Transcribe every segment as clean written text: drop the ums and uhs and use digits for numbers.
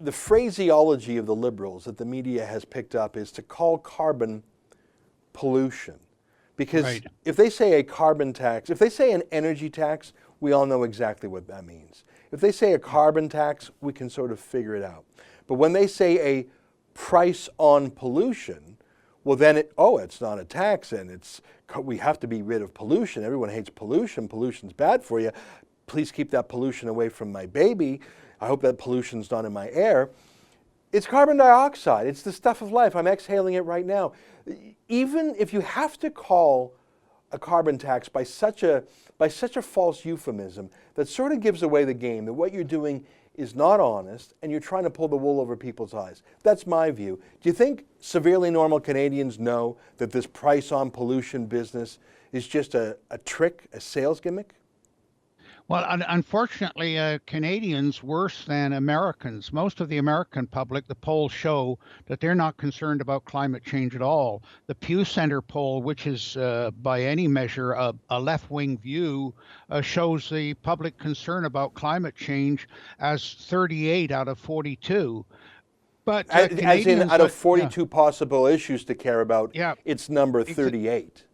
The phraseology of the liberals that the media has picked up is to call carbon pollution. Because if they say a carbon tax, if they say an energy tax, we all know exactly what that means. If they say a carbon tax, we can sort of figure it out. But when they say a price on pollution, well then it's not a tax and we have to be rid of pollution. Everyone hates pollution. Pollution's bad for you. Please keep that pollution away from my baby. I hope that pollution's not in my air. It's carbon dioxide. It's the stuff of life. I'm exhaling it right now. Even if you have to call a carbon tax by such a false euphemism that sort of gives away the game, that what you're doing is not honest and you're trying to pull the wool over people's eyes. That's my view. Do you think severely normal Canadians know that this price on pollution business is just a trick, a sales gimmick? Well, unfortunately, Canadians worse than Americans. Most of the American public, the polls show that they're not concerned about climate change at all. The Pew Center poll, which is by any measure a left-wing view, shows the public concern about climate change as 38 out of 42. But as in, out of 42 possible issues to care about, it's number 38.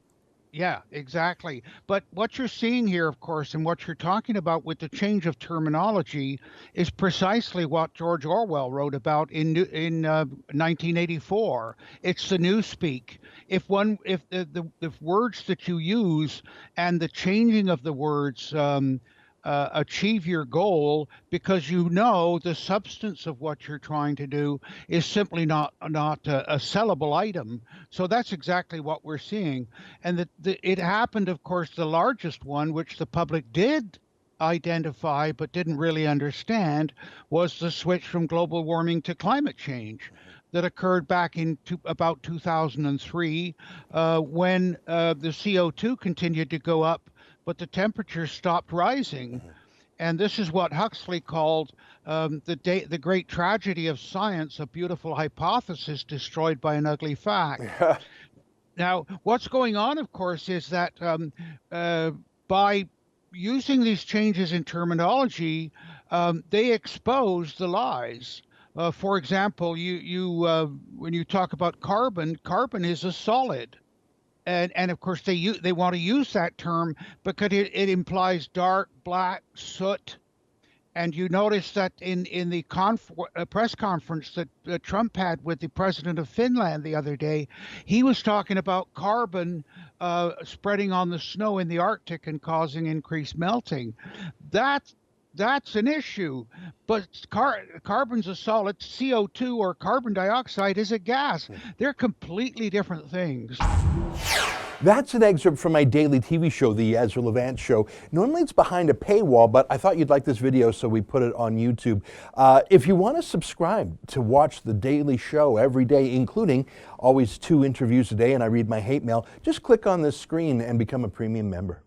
Yeah, exactly. But what you're seeing here, of course, and what you're talking about with the change of terminology is precisely what George Orwell wrote about in 1984. It's the newspeak. If the words that you use and the changing of the words achieve your goal, because you know the substance of what you're trying to do is simply not a sellable item. So that's exactly what we're seeing. And it happened, of course, the largest one, which the public did identify but didn't really understand, was the switch from global warming to climate change that occurred back in about 2003 when the CO2 continued to go up, but the temperature stopped rising. And this is what Huxley called the great tragedy of science, a beautiful hypothesis destroyed by an ugly fact. Now, what's going on, of course, is that by using these changes in terminology, they expose the lies. For example, when you talk about carbon is a solid. And of course they want to use that term because it implies dark, black, soot. And you notice that in the press conference that Trump had with the president of Finland the other day, he was talking about carbon spreading on the snow in the Arctic and causing increased melting. That's an issue, but carbon's a solid. CO2 or carbon dioxide is a gas. They're completely different things. That's an excerpt from my daily TV show, The Ezra Levant Show. Normally it's behind a paywall, but I thought you'd like this video, so we put it on YouTube. If you want to subscribe to watch the daily show every day, including always 2 interviews a day, and I read my hate mail, just click on this screen and become a premium member.